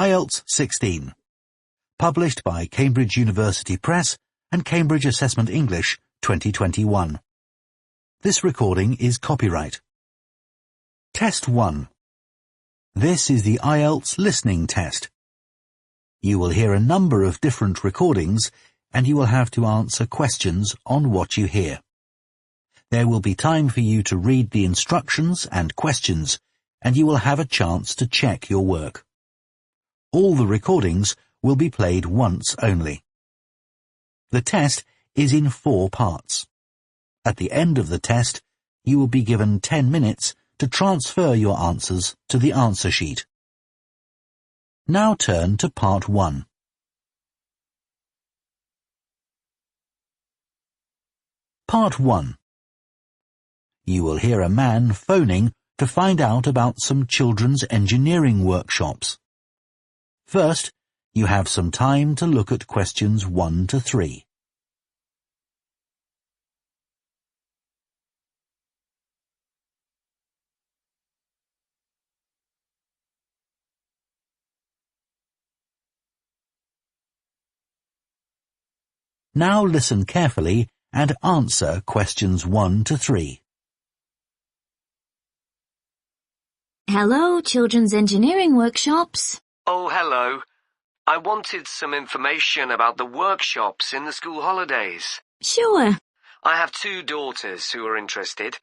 Ielts 16. Published by Cambridge University Press and Cambridge Assessment English 2021. This recording is copyright. Test 1. This is the Ielts listening test. You will hear a number of different recordings and you will have to answer questions on what you hear. There will be time for you to read the instructions and questions, and you will have a chance to check your work. All the recordings will be played once only. The test is in 4 parts. At the end of the test, you will be given 10 minutes to transfer your answers to the answer sheet. Now turn to Part 1. Part 1. You will hear a man phoning to find out about some children's engineering workshops. First, you have some time to look at questions 1 to 3. Now listen carefully and answer questions 1 to 3. Hello, Children's Engineering Workshops. Oh, hello. I wanted some information about the workshops in the school holidays. Sure. I have 2 daughters who are interested.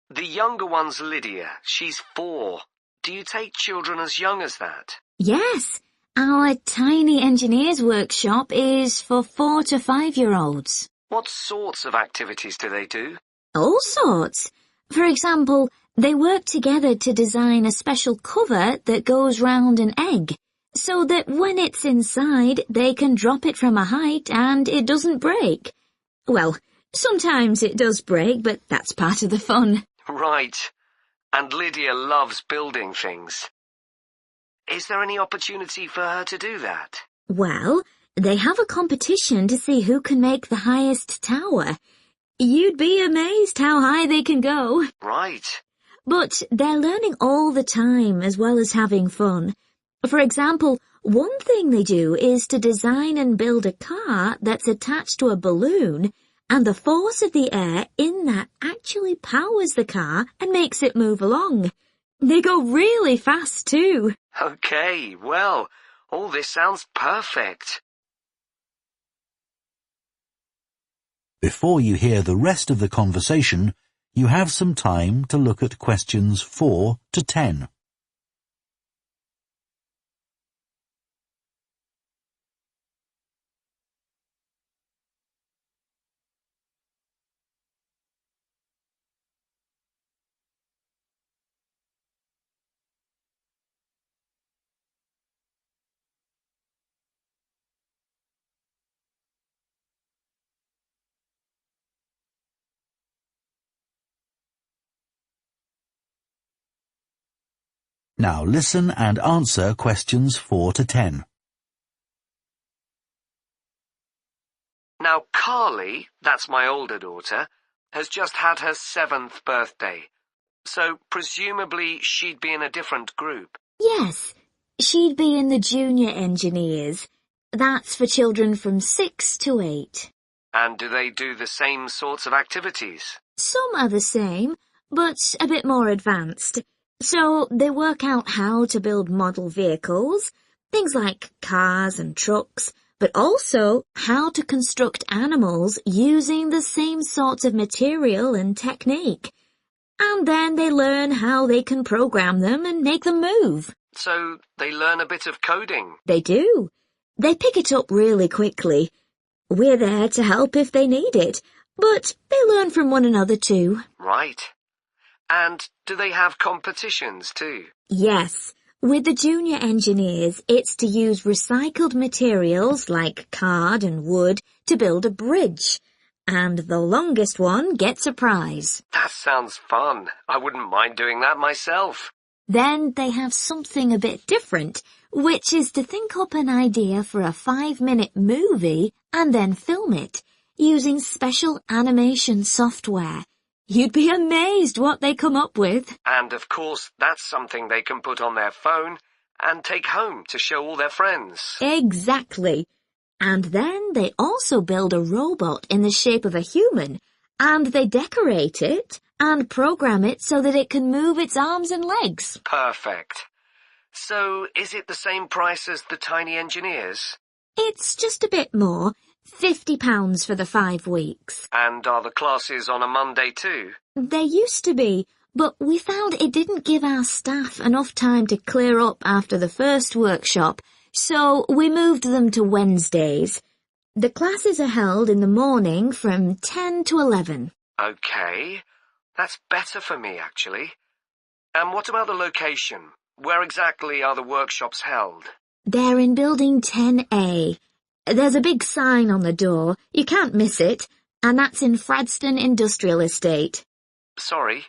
The younger one's Lydia. She's 4. Do you take children as young as that? Yes, our tiny engineers workshop is for 4 to 5-year-olds. What sorts of activities do they do? All sorts. For example, they work together to design a special cover that goes round an egg, so that when it's inside, they can drop it from a height and it doesn't break. Well, sometimes it does break, but that's part of the fun. Right. And Lydia loves building things. Is there any opportunity for her to do that? Well, they have a competition to see who can make the highest tower. You'd be amazed how high they can go. Right. But they're learning all the time as well as having fun. For example, one thing they do is to design and build a car that's attached to a balloon, and the force of the air in that actually powers the car and makes it move along. They go really fast too. Okay, well, all this sounds perfect. Before you hear the rest of the conversation, you have some time to look at questions 4 to 10. Now listen and answer questions 4 to 10. Now, Carly, that's my older daughter, has just had her 7th birthday. So, presumably, she'd be in a different group. Yes, she'd be in the junior engineers. That's for children from 6 to 8. And do they do the same sorts of activities? Some are the same, but a bit more advanced. So they work out how to build model vehicles, things like cars and trucks, but also how to construct animals using the same sorts of material and technique. And then they learn how they can program them and make them move. So they learn a bit of coding? They do. They pick it up really quickly. We're there to help if they need it, but they learn from one another too. Right. And do they have competitions too? Yes. With the junior engineers, it's to use recycled materials like card and wood to build a bridge. And the longest one gets a prize. That sounds fun. I wouldn't mind doing that myself. Then they have something a bit different, which is to think up an idea for a 5-minute movie and then film it, using special animation software. You'd be amazed what they come up with. And of course, that's something they can put on their phone and take home to show all their friends. Exactly. And then they also build a robot in the shape of a human, and they decorate it and program it so that it can move its arms and legs. Perfect. So, is it the same price as the tiny engineers? It's just a bit more, £50 for the 5 weeks. And are the classes on a Monday too? They used to be, but we found it didn't give our staff enough time to clear up after the first workshop, so we moved them to Wednesdays. The classes are held in the morning from 10 to 11. Okay, that's better for me actually. And what about the location? Where exactly are the workshops held? They're in Building 10A. There's a big sign on the door. You can't miss it. And that's in Fradston Industrial Estate. Sorry?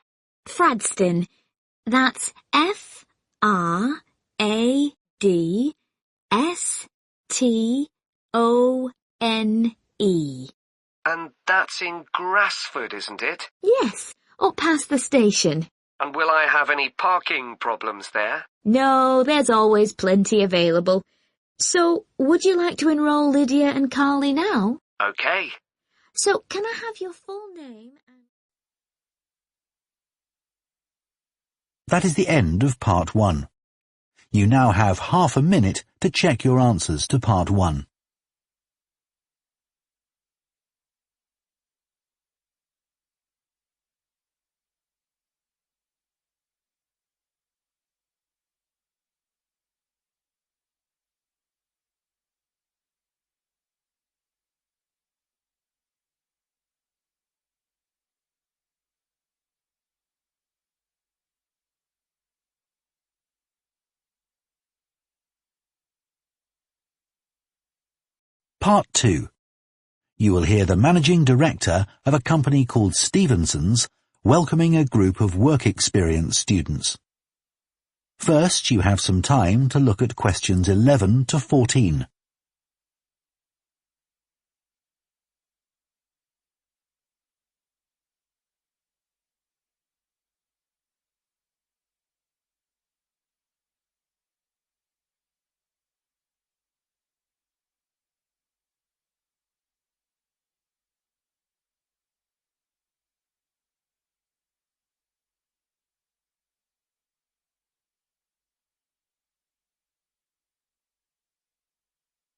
Fradston. That's F-R-A-D-S-T-O-N-E. And that's in Grassford, isn't it? Yes, up past the station. And will I have any parking problems there? No, there's always plenty available. So, would you like to enroll Lydia and Carly now? Okay. So, can I have your full name and... That is the end of Part 1. You now have half a minute to check your answers to Part 1. Part 2. You will hear the managing director of a company called Stevenson's welcoming a group of work experience students. First, you have some time to look at questions 11 to 14.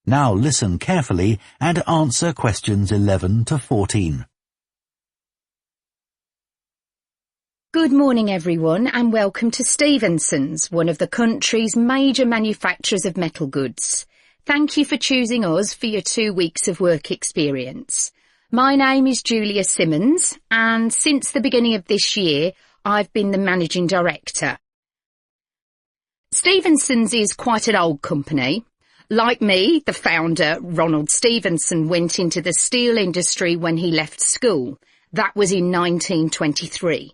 Now listen carefully and answer questions 11 to 14. Good morning everyone and welcome to Stevenson's, one of the country's major manufacturers of metal goods. Thank you for choosing us for your 2 weeks of work experience. My name is Julia Simmons and since the beginning of this year I've been the managing director. Stevenson's is quite an old company. Like me, the founder, Ronald Stevenson, went into the steel industry when he left school. That was in 1923.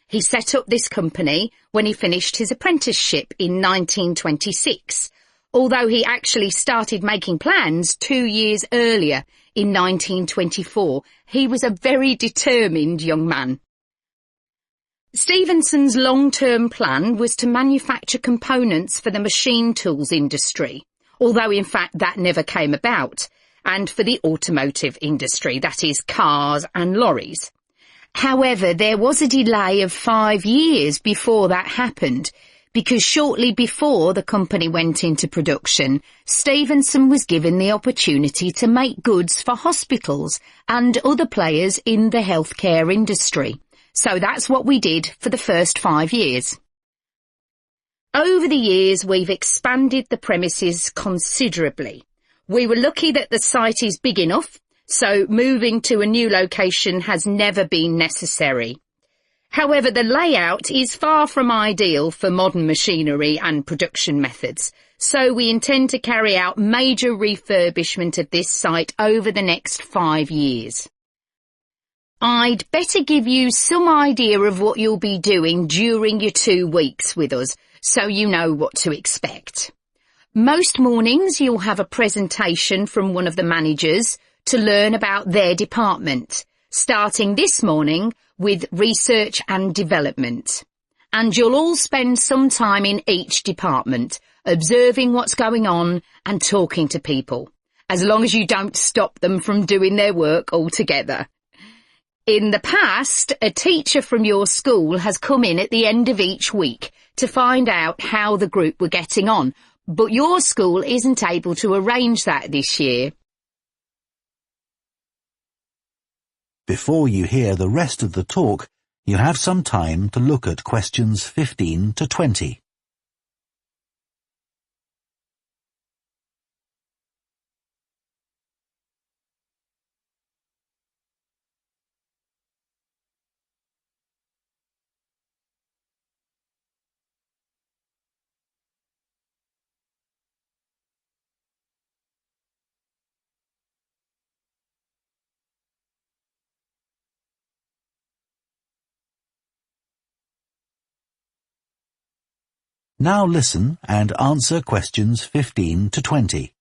He set up this company when he finished his apprenticeship in 1926, although he actually started making plans 2 years earlier in 1924. He was a very determined young man. Stevenson's long-term plan was to manufacture components for the machine tools industry, although in fact that never came about, and for the automotive industry, that is cars and lorries. However, there was a delay of 5 years before that happened, because shortly before the company went into production, Stevenson was given the opportunity to make goods for hospitals and other players in the healthcare industry. So that's what we did for the first 5 years. Over the years, we've expanded the premises considerably. We were lucky that the site is big enough, so moving to a new location has never been necessary. However, the layout is far from ideal for modern machinery and production methods, so we intend to carry out major refurbishment of this site over the next 5 years. I'd better give you some idea of what you'll be doing during your 2 weeks with us, so you know what to expect. Most mornings you'll have a presentation from one of the managers to learn about their department, starting this morning with research and development. And you'll all spend some time in each department, observing what's going on and talking to people, as long as you don't stop them from doing their work altogether. In the past, a teacher from your school has come in at the end of each week to find out how the group were getting on, but your school isn't able to arrange that this year. Before you hear the rest of the talk, you have some time to look at questions 15 to 20. Now listen and answer questions 15 to 20.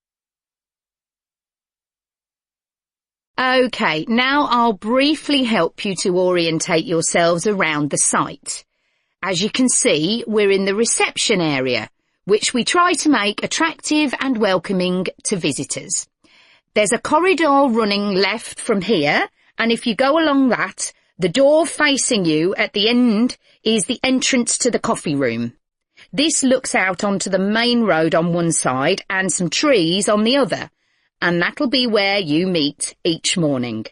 OK, now I'll briefly help you to orientate yourselves around the site. As you can see, we're in the reception area, which we try to make attractive and welcoming to visitors. There's a corridor running left from here, and if you go along that, the door facing you at the end is the entrance to the coffee room. This looks out onto the main road on one side and some trees on the other, and that'll be where you meet each morning.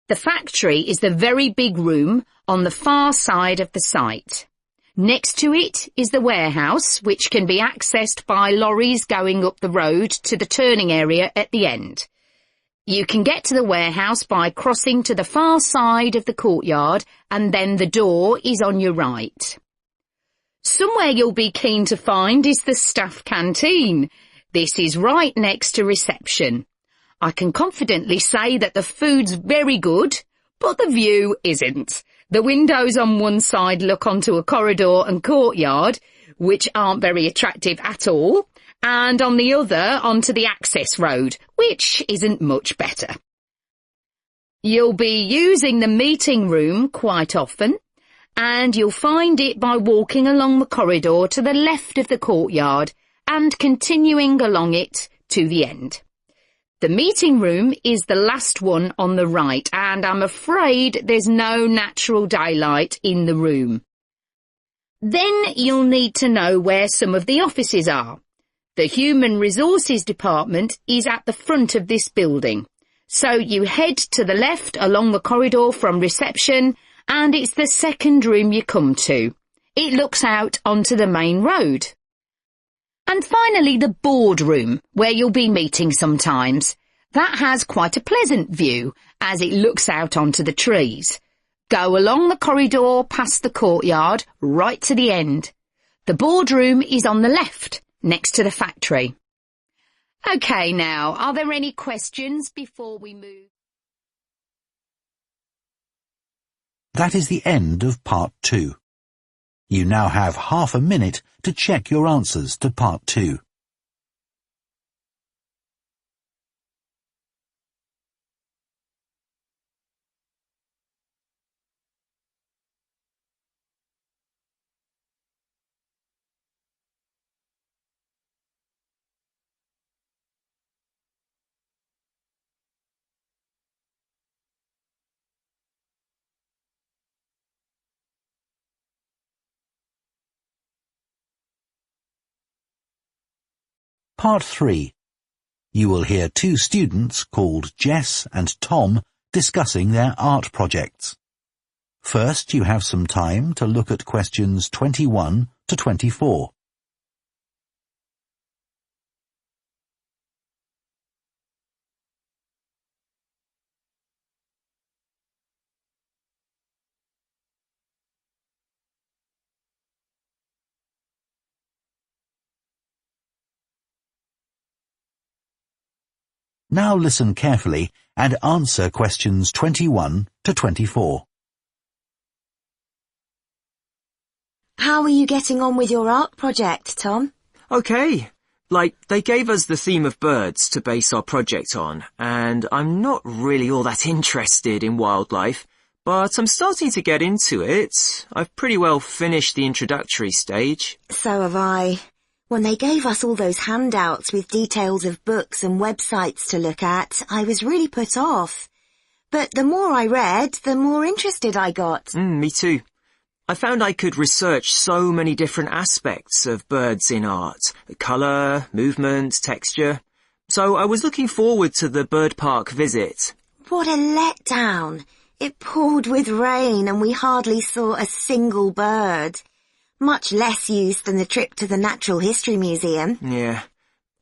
The factory is the very big room on the far side of the site. Next to it is the warehouse, which can be accessed by lorries going up the road to the turning area at the end. You can get to the warehouse by crossing to the far side of the courtyard, and then the door is on your right. Somewhere you'll be keen to find is the staff canteen. This is right next to reception. I can confidently say that the food's very good, but the view isn't. The windows on one side look onto a corridor and courtyard, which aren't very attractive at all, and on the other onto the access road, which isn't much better. You'll be using the meeting room quite often, and you'll find it by walking along the corridor to the left of the courtyard and continuing along it to the end. The meeting room is the last one on the right, and I'm afraid there's no natural daylight in the room. Then you'll need to know where some of the offices are. The Human Resources Department is at the front of this building, so you head to the left along the corridor from reception, and it's the second room you come to. It looks out onto the main road. And finally, the boardroom, where you'll be meeting sometimes. That has quite a pleasant view, as it looks out onto the trees. Go along the corridor past the courtyard, right to the end. The boardroom is on the left, next to the factory. OK, now, are there any questions before we move? That is the end of Part 2. You now have half a minute to check your answers to Part 2. Part 3. You will hear two students called Jess and Tom discussing their art projects. First, you have some time to look at questions 21 to 24. Now listen carefully and answer questions 21 to 24. How are you getting on with your art project, Tom? Okay. They gave us the theme of birds to base our project on, and I'm not really all that interested in wildlife, but I'm starting to get into it. I've pretty well finished the introductory stage. So have I. When they gave us all those handouts with details of books and websites to look at, I was really put off. But the more I read, the more interested I got. Me too. I found I could research so many different aspects of birds in art. Colour, movement, texture. So I was looking forward to the bird park visit. What a letdown. It poured with rain and we hardly saw a single bird. Much less use than the trip to the Natural History Museum. Yeah.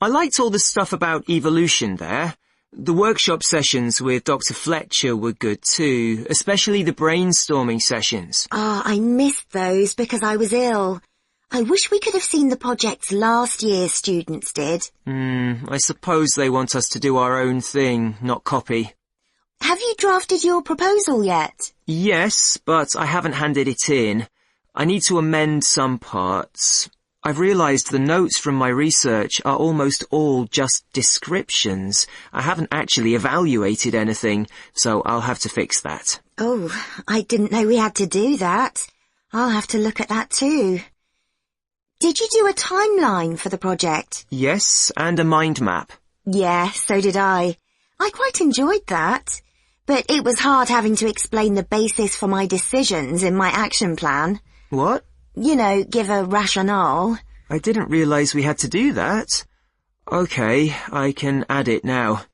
I liked all the stuff about evolution there. The workshop sessions with Dr. Fletcher were good too, especially the brainstorming sessions. I missed those because I was ill. I wish we could have seen the projects last year's students did. I suppose they want us to do our own thing, not copy. Have you drafted your proposal yet? Yes, but I haven't handed it in. I need to amend some parts. I've realised the notes from my research are almost all just descriptions. I haven't actually evaluated anything, so I'll have to fix that. Oh, I didn't know we had to do that. I'll have to look at that too. Did you do a timeline for the project? Yes, and a mind map. Yeah, so did I. I quite enjoyed that. But it was hard having to explain the basis for my decisions in my action plan. What? You know, give a rationale. I didn't realise we had to do that. OK, I can add it now.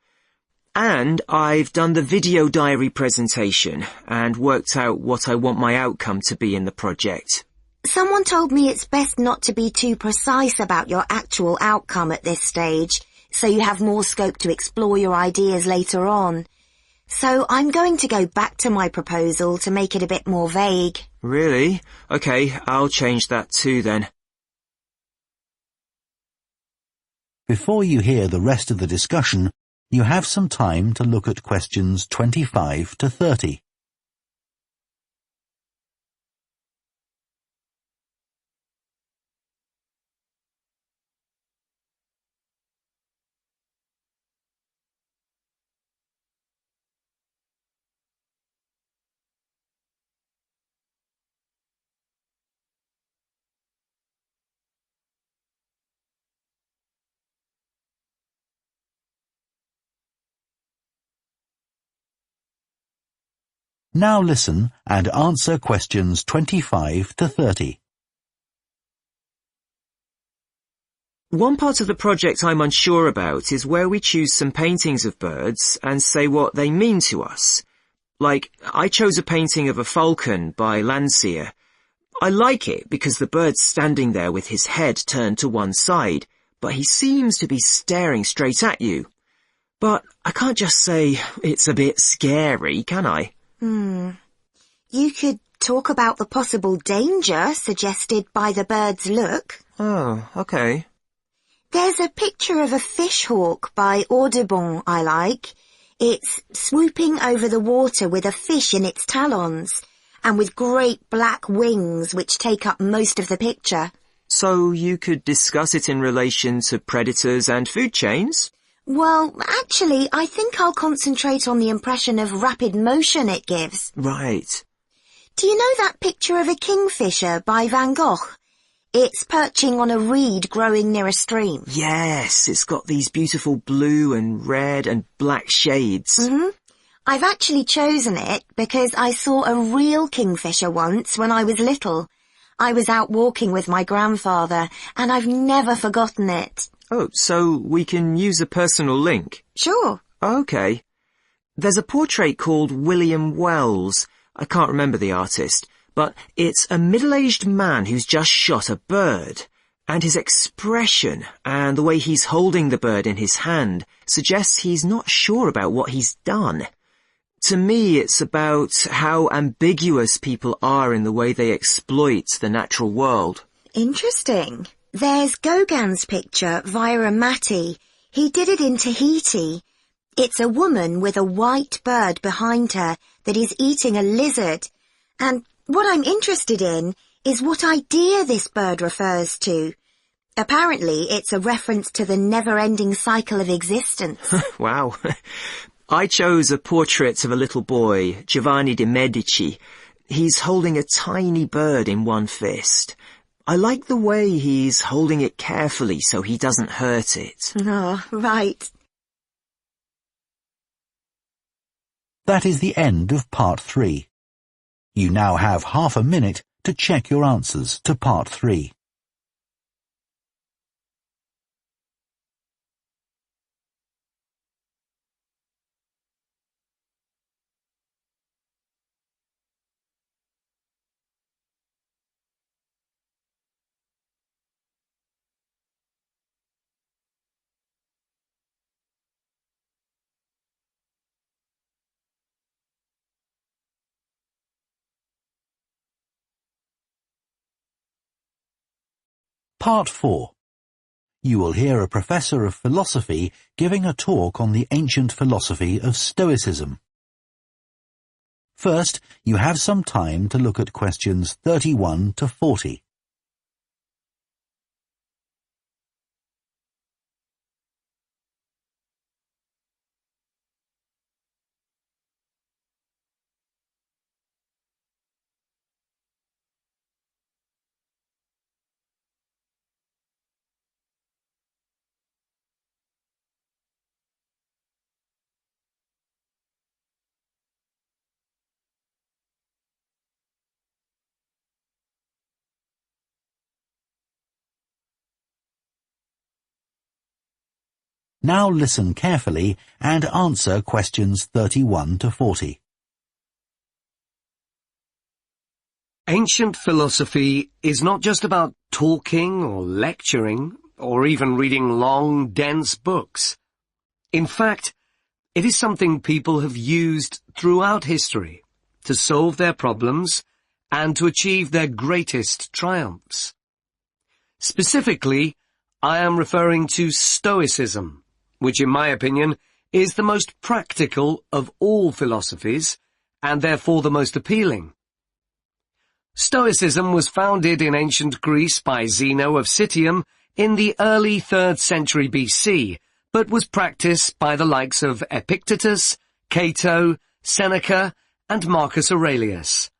And I've done the video diary presentation and worked out what I want my outcome to be in the project. Someone told me it's best not to be too precise about your actual outcome at this stage, so you have more scope to explore your ideas later on. So I'm going to go back to my proposal to make it a bit more vague. Really? OK, I'll change that too then. Before you hear the rest of the discussion, you have some time to look at questions 25 to 30. Now listen and answer questions 25 to 30. One part of the project I'm unsure about is where we choose some paintings of birds and say what they mean to us. Like, I chose a painting of a falcon by Landseer. I like it because the bird's standing there with his head turned to one side, but he seems to be staring straight at you. But I can't just say it's a bit scary, can I? You could talk about the possible danger suggested by the bird's look. Oh, OK. There's a picture of a fish hawk by Audubon I like. It's swooping over the water with a fish in its talons, and with great black wings which take up most of the picture. So you could discuss it in relation to predators and food chains? Well, actually, I think I'll concentrate on the impression of rapid motion it gives. Right. Do you know that picture of a kingfisher by Van Gogh? It's perching on a reed growing near a stream. Yes, it's got these beautiful blue and red and black shades. I've actually chosen it because I saw a real kingfisher once when I was little. I was out walking with my grandfather, and I've never forgotten it. Oh, so we can use a personal link? Sure. OK. There's a portrait called William Wells. I can't remember the artist, but it's a middle-aged man who's just shot a bird. And his expression and the way he's holding the bird in his hand suggests he's not sure about what he's done. To me, it's about how ambiguous people are in the way they exploit the natural world. Interesting. There's Gauguin's picture, Vira Matti. He did it in Tahiti. It's a woman with a white bird behind her that is eating a lizard. And what I'm interested in is what idea this bird refers to. Apparently, it's a reference to the never-ending cycle of existence. Wow. I chose a portrait of a little boy, Giovanni de' Medici. He's holding a tiny bird in one fist. I like the way he's holding it carefully so he doesn't hurt it. Oh, right. That is the end of Part 3. You now have half a minute to check your answers to Part 3. Part 4. You will hear a professor of philosophy giving a talk on the ancient philosophy of Stoicism. First, you have some time to look at questions 31 to 40. Now listen carefully and answer questions 31 to 40. Ancient philosophy is not just about talking or lecturing, or even reading long, dense books. In fact, it is something people have used throughout history to solve their problems and to achieve their greatest triumphs. Specifically, I am referring to Stoicism, which in my opinion is the most practical of all philosophies and therefore the most appealing. Stoicism was founded in ancient Greece by Zeno of Citium in the early 3rd century BC, but was practiced by the likes of Epictetus, Cato, Seneca, and Marcus Aurelius.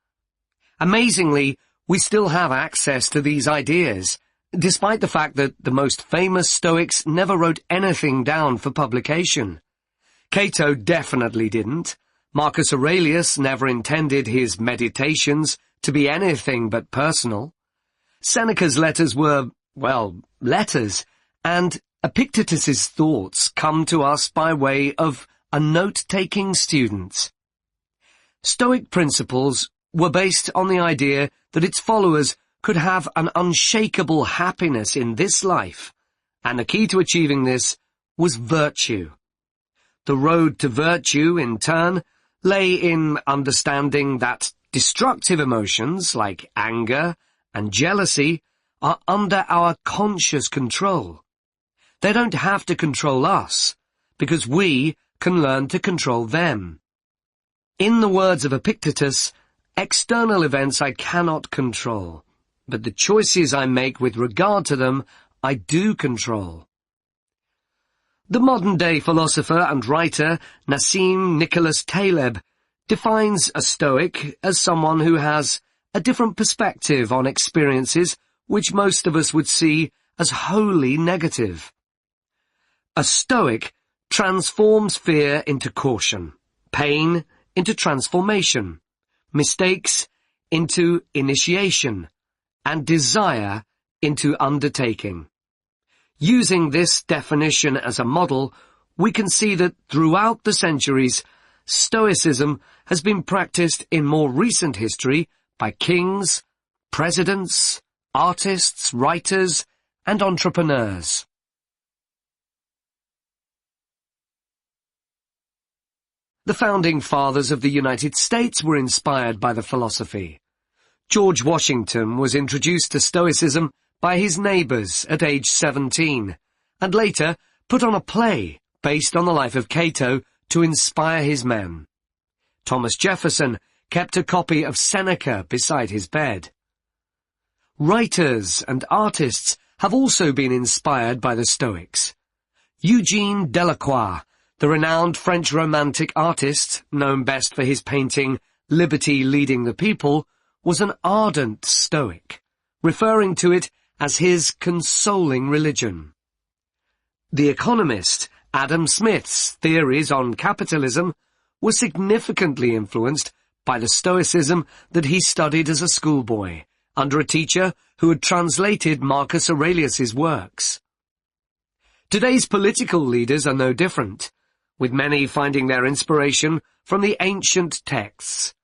Amazingly, we still have access to these ideas, despite the fact that the most famous Stoics never wrote anything down for publication. Cato definitely didn't. Marcus Aurelius never intended his meditations to be anything but personal. Seneca's letters were, well, letters, and Epictetus's thoughts come to us by way of a note-taking student. Stoic principles were based on the idea that its followers could have an unshakable happiness in this life, and the key to achieving this was virtue. The road to virtue, in turn, lay in understanding that destructive emotions like anger and jealousy are under our conscious control. They don't have to control us, because we can learn to control them. In the words of Epictetus, external events I cannot control, but the choices I make with regard to them I do control. The modern-day philosopher and writer Nassim Nicholas Taleb defines a Stoic as someone who has a different perspective on experiences which most of us would see as wholly negative. A Stoic transforms fear into caution, pain into transformation, mistakes into initiation, and desire into undertaking. Using this definition as a model, we can see that throughout the centuries, Stoicism has been practiced in more recent history by kings, presidents, artists, writers, and entrepreneurs. The founding fathers of the United States were inspired by the philosophy. George Washington was introduced to Stoicism by his neighbours at age 17, and later put on a play based on the life of Cato to inspire his men. Thomas Jefferson kept a copy of Seneca beside his bed. Writers and artists have also been inspired by the Stoics. Eugene Delacroix, the renowned French Romantic artist, known best for his painting Liberty Leading the People, was an ardent Stoic. referring to it as his consoling religion. The economist Adam Smith's theories on capitalism were significantly influenced by the Stoicism that he studied as a schoolboy, under a teacher who had translated Marcus Aurelius's works. Today's political leaders are no different, with many finding their inspiration from the ancient texts.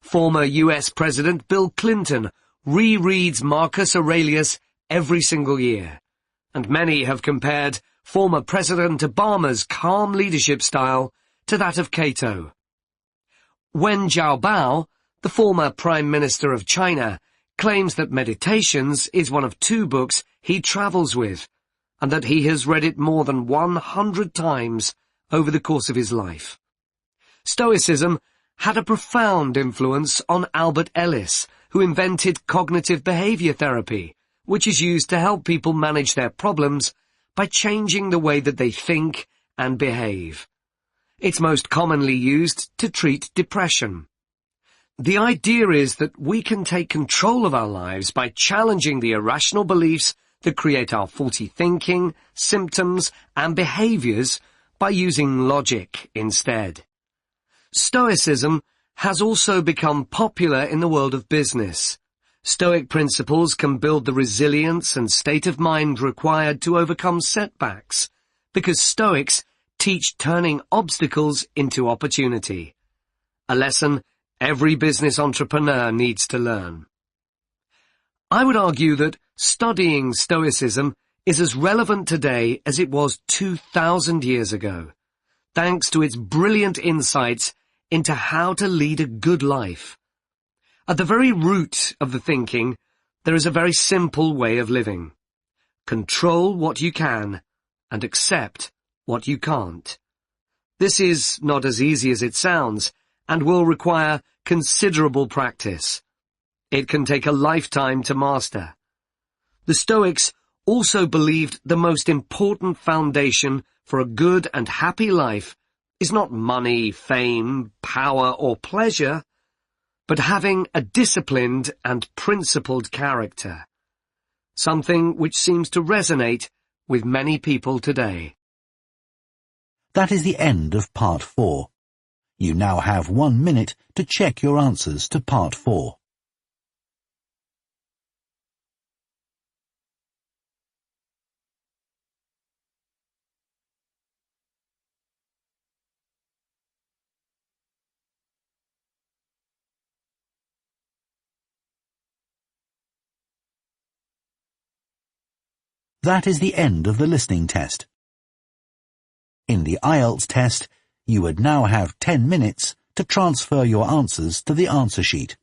Former US President Bill Clinton rereads Marcus Aurelius every single year, and many have compared former President Obama's calm leadership style to that of Cato. Wen Jiabao, the former Prime Minister of China, claims that Meditations is one of 2 books he travels with, and that he has read it more than 100 times over the course of his life. Stoicism had a profound influence on Albert Ellis, who invented cognitive behavior therapy, which is used to help people manage their problems by changing the way that they think and behave. It's most commonly used to treat depression. The idea is that we can take control of our lives by challenging the irrational beliefs that create our faulty thinking, symptoms, and behaviors by using logic instead. Stoicism has also become popular in the world of business. Stoic principles can build the resilience and state of mind required to overcome setbacks, because Stoics teach turning obstacles into opportunity, a lesson every business entrepreneur needs to learn. I would argue that studying Stoicism is as relevant today as it was 2,000 years ago, thanks to its brilliant insights into how to lead a good life. At the very root of the thinking, there is a very simple way of living. Control what you can and accept what you can't. This is not as easy as it sounds and will require considerable practice. It can take a lifetime to master. The Stoics also believed the most important foundation for a good and happy life is not money, fame, power, or pleasure, but having a disciplined and principled character, something which seems to resonate with many people today. That is the end of Part 4. You now have 1 minute to check your answers to Part 4. That is the end of the listening test. In the Ielts test, you would now have 10 minutes to transfer your answers to the answer sheet.